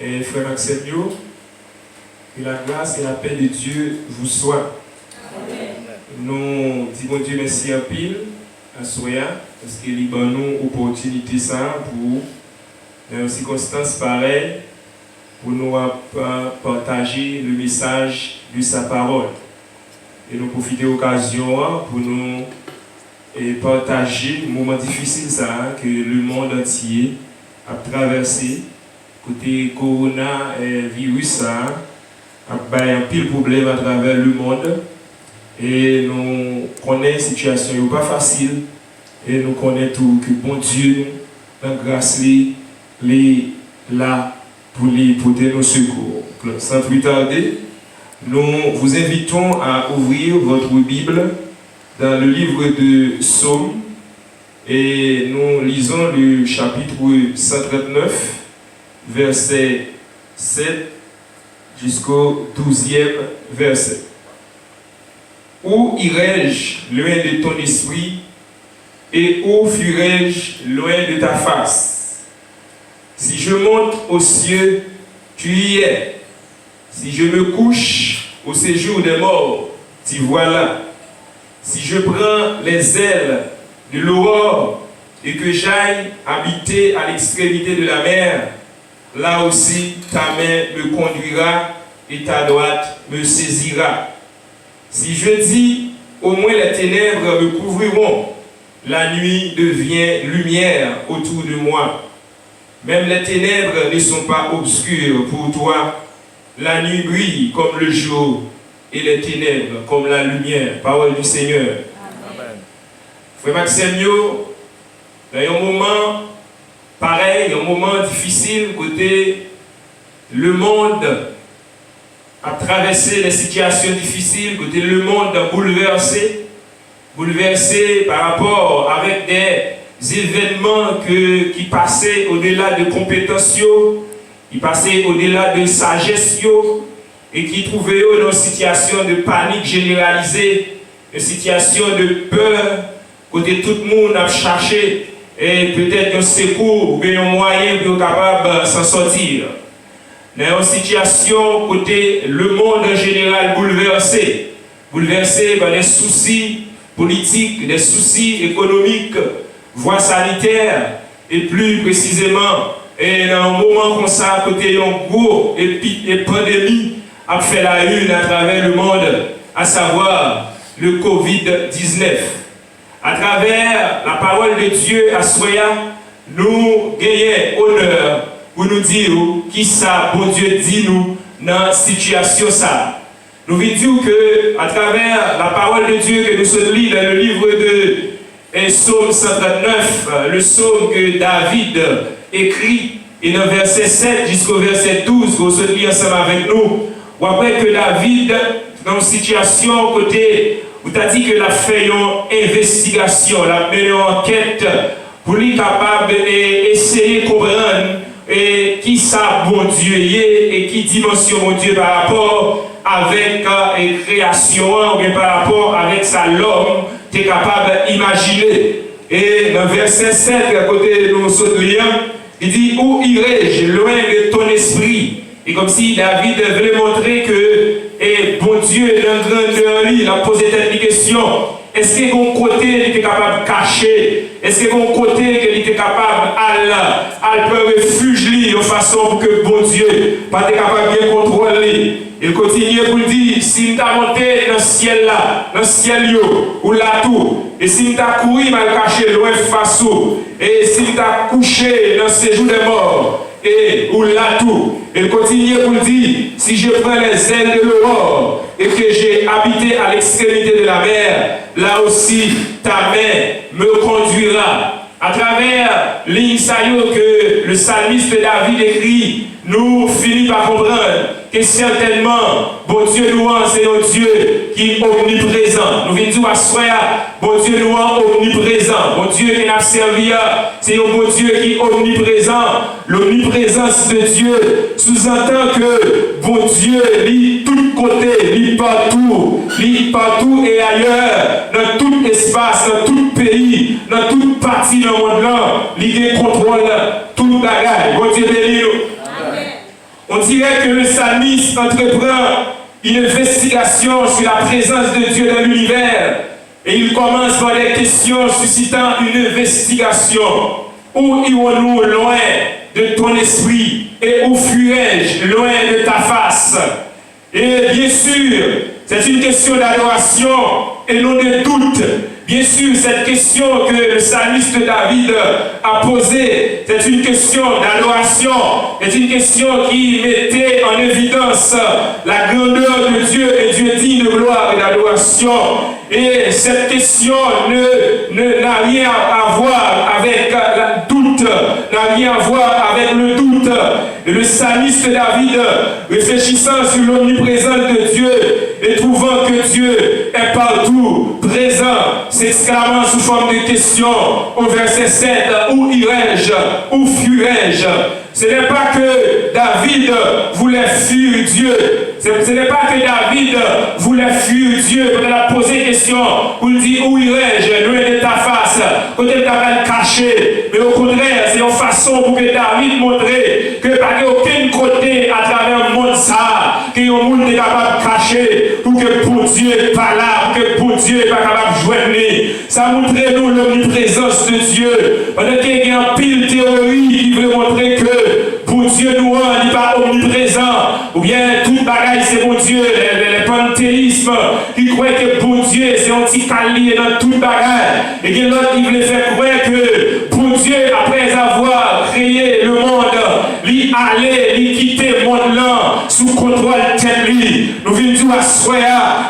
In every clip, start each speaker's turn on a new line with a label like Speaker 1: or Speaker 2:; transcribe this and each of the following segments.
Speaker 1: Et frère Maxime, que la grâce et la paix de Dieu vous soient. Amen. Nous disons Dieu merci à pile, à Soya, parce qu'il nous donne une opportunité ça pour, dans une circonstance pareille, pour nous partager le message de sa parole. Et nous profiter de l'occasion pour nous partager le moment difficile ça, que le monde entier a traversé. Côté coronavirus, a un pile problème à travers le monde. Et nous connaissons la situation pas facile. Et nous connaissons tout que bon Dieu, dans grâce, est là pour les porter nos secours. Sans plus tarder, nous vous invitons à ouvrir votre Bible dans le livre de Psaume. Et nous lisons le chapitre 139. Verset 7 jusqu'au 12e verset. Où irai-je loin de ton esprit et où fuirai-je loin de ta face? Si je monte aux cieux, tu y es. Si je me couche au séjour des morts, t'y voilà. Si je prends les ailes de l'aurore et que j'aille habiter à l'extrémité de la mer, là aussi, ta main me conduira et ta droite me saisira. Si je dis, au moins les ténèbres me couvriront, la nuit devient lumière autour de moi. Même les ténèbres ne sont pas obscures pour toi. La nuit brille comme le jour et les ténèbres comme la lumière. Parole du Seigneur. Amen. Frère Maxime, dans un moment pareil, un moment difficile, côté le monde a traversé les situations difficiles, côté le monde bouleversé par rapport avec des événements qui passaient au-delà de compétences, qui passaient au-delà de sagesse, et qui trouvaient dans une situation de panique généralisée, une situation de peur, côté tout le monde a cherché et peut-être un secours ou bien un moyen pour être capable de s'en sortir. Dans une situation côté le monde en général bouleversé par des soucis politiques, des soucis économiques, voire sanitaires, et plus précisément, et dans un moment comme ça, côté un gros pandémie a fait la une à travers le monde, à savoir le Covid-19. À travers la parole de Dieu à Soya, nous gagnons honneur pour nous dire qui ça, bon Dieu dit nous dans cette situation ça. Nous voulons dire que à travers la parole de Dieu que nous sommes lus dans le livre de Psaume 139, le psaume que David écrit, et dans verset 7 jusqu'au verset 12, que nous sommes lus ensemble avec nous, ou après que David, dans une situation côté, vous t'a dit que la fait une investigation, la mené une enquête pour lui capable d'essayer de comprendre et qui ça bon Dieu est et qui dimension mon Dieu par rapport avec la création ou bien par rapport avec ça l'homme tu es capable d'imaginer. Et dans verset 7 à côté de nos autres liens, il dit où irai-je loin de ton esprit? Et comme si David voulait montrer que bon Dieu dans grandeur il a posé cette question. Est-ce que mon côté il était capable de cacher? Est-ce que mon côté il était capable à prendre refuge de façon pour que bon Dieu pas capable de bien contrôler? Il continue pour dire si tu as monté dans le ciel là, dans le ciel ou là tout, et si tu as couru mal caché loin face et si tu as couché dans le séjour des morts, et ou là tout, il continue pour dire si je prends les ailes de l'aurore et que j'ai habité à l'extrémité de la mer, là aussi ta main me conduira. À travers l'insaïo que le psalmiste David écrit, nous finissons par comprendre que certainement, bon Dieu louant, c'est un Dieu qui est omniprésent. Nous venons à soya, bon Dieu louant, omniprésent. Bon Dieu qui n'a servi, c'est un bon Dieu qui est omniprésent. L'omniprésence de Dieu sous-entend que bon Dieu lit tout côté, lit partout et ailleurs, dans tout espace, dans tout pays, dans toute partie du monde là, il contrôle tout le bagage. Bon Dieu béni nous. On dirait que le psalmiste entreprend une investigation sur la présence de Dieu dans l'univers. Et il commence par des questions suscitant une investigation. Où irons-nous loin de ton esprit? Et où fuirai-je loin de ta face? Et bien sûr, c'est une question d'adoration et non de doute. Bien sûr, cette question que le psalmiste David a posée, c'est une question d'adoration, c'est une question qui mettait en évidence la grandeur de Dieu et Dieu digne de gloire et d'adoration. Et cette question n'a rien à voir avec le doute, n'a rien à voir avec le doute. Et le psalmiste David, réfléchissant sur l'omniprésence de Dieu et trouvant que Dieu est partout, présent, s'exclamant sous forme de question au verset 7, où irai-je, où fuirai-je? Ce n'est pas que David voulait fuir Dieu. Ce n'est pas que David voulait fuir Dieu. Quand il a posé question, où il dit, où irai-je, loin de ta face, quand il t'a caché. Mais au contraire, c'est une façon pour que David montre que par aucun côté à travers le monde ça, que le monde est capable de cacher, pour que pour Dieu n'est pas là, pour que pour Dieu n'est pas capable de joindre. Ça montre nous l'omniprésence de Dieu. Pendant qu'il y a un pile théorie qui veut montrer que pour Dieu nous n'est pas omniprésent, ou bien toute bagaille c'est pour Dieu, les panthéismes qui croient que pour Dieu c'est anti-calier dans toute bagaille, et que l'autre qui voulait faire croire que pour Dieu après avoir créé le monde, lui aller, lui quitter le monde là sous contrôle de lui. Nous venons dire à soi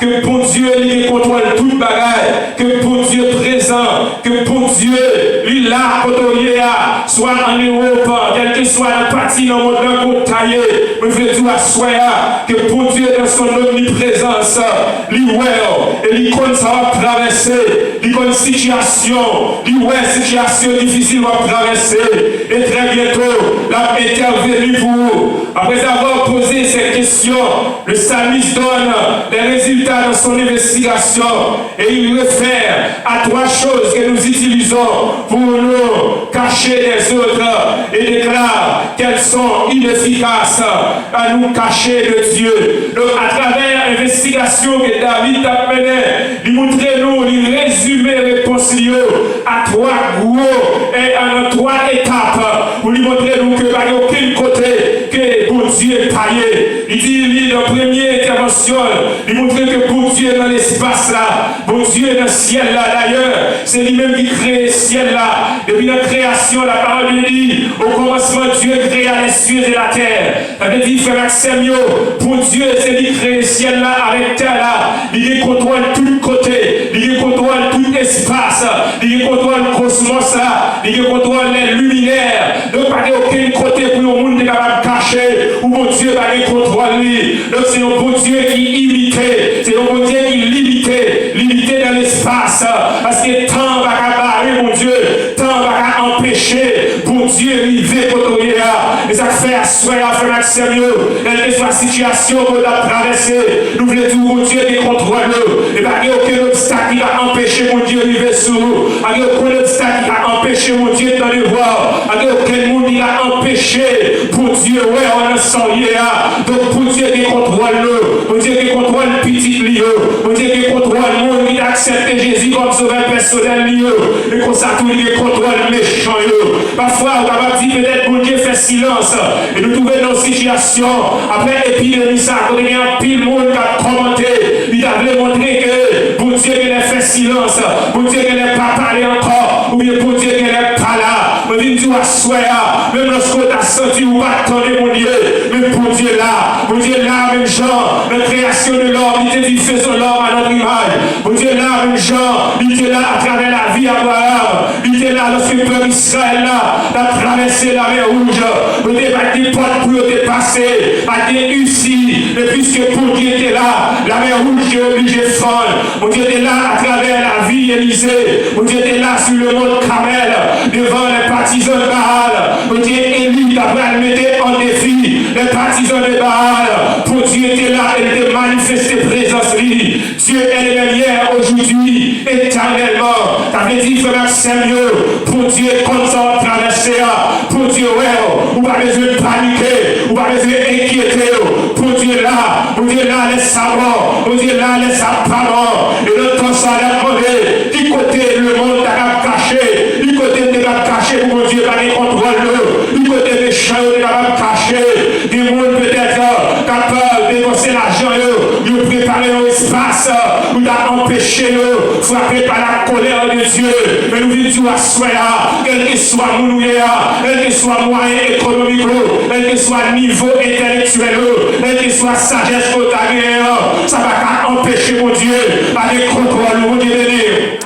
Speaker 1: que pour Dieu lui contrôle toute bagaille, que pour Dieu présent, que pour Dieu lui là soit en Europe, quel que soit la partie dans le monde qu'on taille, nous venons dire à soi que pour Dieu dans son omniprésence, lui et lui connaît ça va traverser, lui connaît situation, lui situation difficile va traverser, et très bientôt la intervenue pour vous. Après avoir posé ces questions, le psalmiste donne les résultats de son investigation et il réfère à trois choses que nous utilisons pour nous cacher des autres et déclare qu'elles sont inefficaces à nous cacher de Dieu. Donc à travers l'investigation que David a menée, il montre nous, il résume les réponses à trois gros et à trois étapes pour lui montrer nous que par aucun côté que pour Dieu est taillé. Il dit dans la première intervention, il montre que pour Dieu dans l'espace là, pour Dieu dans le ciel là d'ailleurs, c'est lui-même qui crée le ciel là. Depuis la création, la parole lui dit, au commencement Dieu créa les cieux et la terre. Ça veut dire, frère Maxime, pour Dieu, c'est lui qui crée le ciel là avec terre là. Il contrôle tout côté, il contrôle tout espace, il contrôle le cosmos là, il contrôle les luminaires. Donc pas aucun côté pour le monde est capable de cacher, ou mon Dieu va les contrôler. Donc c'est un bon Dieu qui imite, c'est un bon Dieu qui limité dans l'espace, parce que le temps va barrer, mon Dieu, temps va empêcher, bon Dieu, arriver pour toi. Et ça fait à soi, à faire Maxime, quelle que soit la situation qu'on a traversée, nous voulons tout, mon Dieu, qui contrôle nous. Et pas aucun obstacle qui va empêcher, mon Dieu, d'arriver sur nous. Il n'y a aucun obstacle qui va empêcher, mon Dieu, de nous voir. Il n'y a aucun monde qui va empêcher, pour Dieu, ouais, on a senti là. Donc, pour Dieu, qui contrôle nous. Pour Dieu, qui contrôle le petit lieu. Pour Dieu, qui contrôle le monde qui accepte Jésus comme sauveur personnel lieu. Et comme ça, tout le contrôle méchant. Parfois, on va dire peut-être pour Dieu fait silence. Et nous trouvons dans une situation, après l'épidémie, ça, quand il y a un pile monde qui a commenté, il a voulu montrer que pour Dieu qu'il a fait silence, pour Dieu qu'il n'a pas parlé encore, ou bien pour Dieu qu'il n'est pas là. Mais il dit à soi, même lorsqu'on t'a senti ou pas attendez mon Dieu, mais pour Dieu là, même Jean, la création de l'homme, il te dit faisons l'homme à notre image. Pour Dieu là, même Jean, il était là à travers la vie d'Abraham, il était là lorsque le peuple Israël là, a traversé la mer rouge, il était pas des portes pour te passer, pas des usines, mais puisque pour Dieu était là, la mer rouge est obligée de fondre. Mon Dieu était là à travers la vie Élysée, mon Dieu était là sur le mont Carmel, devant les partisans de Baal, mon Dieu Élie d'après le mettre en défi, les partisans de Baal, pour Dieu était là, et était manifesté présence lui. Dieu est le même hier, aujourd'hui, éternellement. Ça veut dire, frère Samuel, pour Dieu, comme ça va traverser, pour Dieu, ouais, ou pas besoin de paniquer, ou pas besoin d'inquiéter. Dieu là, les savants, mon Dieu là, les apparents, et le temps ça a demandé, du côté le monde t'a caché, du côté de la caché, mon Dieu, pas les contrôle, du côté des champs, de la caché, des mondes peut-être capables de dépenser l'argent, de préparer un espace, où t'as empêché, frappé par la colère de Dieu, mais nous vivons à soi, quel que soit mon quel que soit moyen économique, quel que soit niveau intellectuel, quel que soit sagesse potagère, ça va pas empêcher mon Dieu, par les contrôles, mon Dieu de Dieu.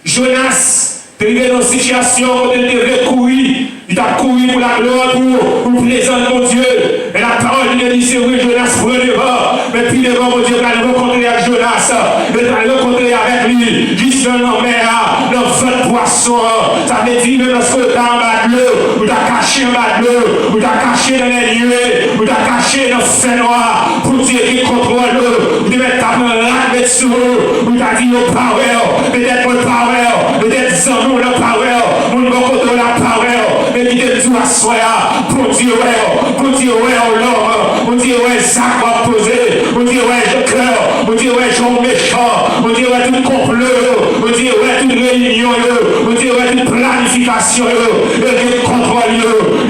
Speaker 1: Jonas, il est dans une situation où il devait courir, il a couru pour la gloire, pour présenter mon Dieu. Et la parole de dit, c'est oui, Jonas, prends devant. Mais puis devant, mon Dieu, il va rencontrer avec Jonas, il va rencontrer avec lui, juste dans la mer, dans le poisson. Ça veut dire, même lorsque tu as en bas de l'eau, ou tu as caché en bas de l'eau, ou tu as caché dans les nuées, ou tu as caché dans le feu noir, pour dire qu'il contrôle l'eau, ou tu mets ta main là, mettre sur l'eau, ou tu as dit, au power, peut-être au power, peut-être sans nous, le power, mon côté la power, mais qui te dit à soi, pour dire, l'homme, pour dire, ça va poser, pour dire, le cœur, pour dire, Jean méchant, pour dire, tout complot, pour dire, toute réunion, pour dire, toute planification, et contrôle,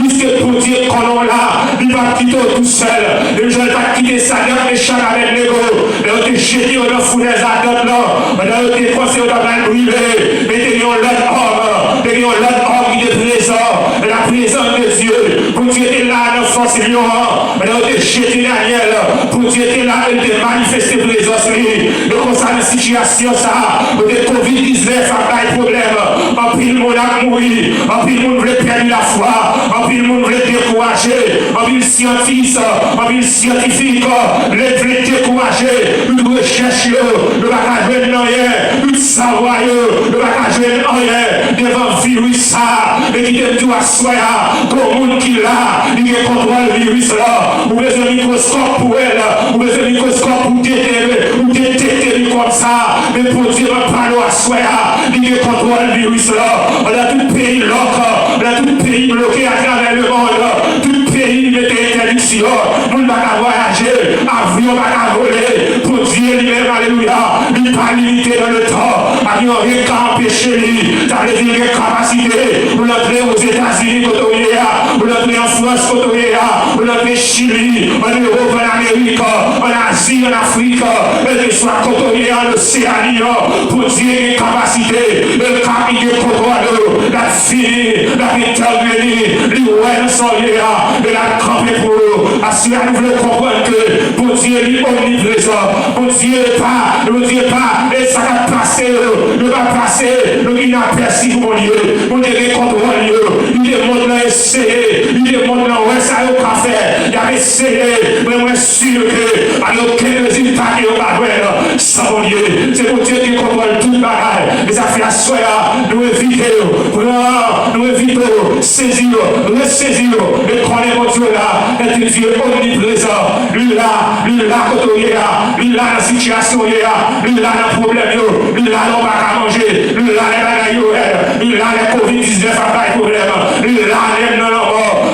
Speaker 1: jusqu'à pour dire qu'on là, il va quitter tout seul, et je vais pas quitter sa gueule, et chaque avec l'ego, et on te jeter, on te fout les attentes là, on te conseille, on t'a brûlé, mais t'es l'autre homme qui est présent, la présence de Dieu, pour Dieu est là dans force lion, on te jeter Daniel, pour Dieu est là, il te manifester présence, et comme ça, la situation, ça, de Covid-19, ça pas de problème, en pile, le monde a mouru, en pile, le monde voulait perdre la foi, en pile, le monde voulait décourager, en pile, scientifique, les voulait décourager, nous recherchons, le bagage de rien, tout savoir, le bagage de rien, devant le virus, ça, et qui te doit soya, comme monde qui l'a, il contrôle le virus là, ou besoin de microscope pour elle, ou besoin de microscope pour détecter comme ça, mais pour dire un panneau à soya, il contrôle le virus là, on a tout le pays local, on a tout le pays bloqué à travers le monde, tout le pays mettait interdiction, on ne va pas voyager, avion va pas voler, pour Dieu lui-même, alléluia, il pas limité dans le temps, avion rien qu'à empêcher lui, ça veut dire capacité, pour l'entrer aux États-Unis, pour l'entrer en France, pour l'entrer en Chili, en Europe, en Amérique, en Asie, en Afrique, et que soit côtoyé en Océanie, pour dire les capacités, le capitaine de contrôle, la fille, la intervenir, l'ouest sans et la camper pour eux. À cela, nous voulons comprendre que pour Dieu est omniprésent, pour Dieu n'est pas, et ça va passer, ne va passer, le inaperçu pour Dieu, pour Dieu est contrôle, il demande là essayer, il demande là ouais ça au café, il a essayé, mais moi sûr que à aucun résultat qui est pas vrai, sans mon Dieu, c'est pour Dieu qui contrôle tout le bagage, les affaires à soi, nous évitons, saisir, ressaisir, et croire mon Dieu là, est un Dieu omniprésent, lui là, côté là, lui là, la situation là, lui là, le problème, lui là, on va pas manger, lui là, les bagailles, lui là, les Covid-19, pas de problème, lui là, les non,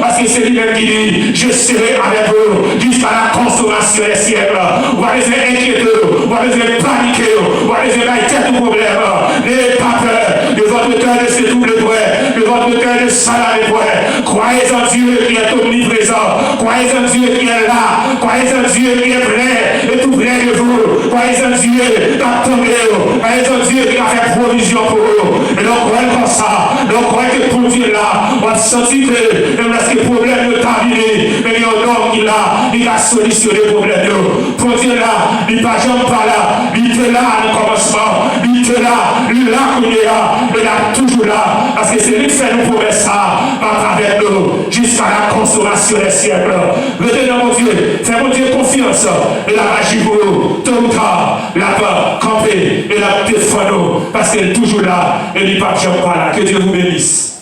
Speaker 1: parce que c'est lui-même qui dit, je serai avec vous jusqu'à la consommation des siècles. Vous allez être inquiéter, vous allez être paniquer, vous allez être tête de problème. N'ayez pas peur de votre cœur de se double près, de votre cœur de salade près. Croyez en Dieu qui est omniprésent, croyez en Dieu qui est là, croyez en Dieu qui est prêt et tout près de vous. Croyez en Dieu qui attendez, croyez en Dieu qui a fait provision pour vous. Et donc, croyez comme ça, donc croyez que pour Dieu là, on va sentir que même lorsque le problème est terminé, mais il y a un homme qui l'a, il a solutionné le problème. Pour Dieu là, il n'est pas jamais pas là, il était là au commencement, il était là, il est là qu'on est là, il est toujours là, parce que c'est lui qui fait nous promesses ça, à travers nous, jusqu'à la consommation des siècles. Retenez mon Dieu, fais mon Dieu confiance, et la magie pour nous, tôt ou tard, là-bas, camper, et la défendre, parce qu'elle est toujours là, et il n'est pas jamais pas là. Que Dieu vous bénisse.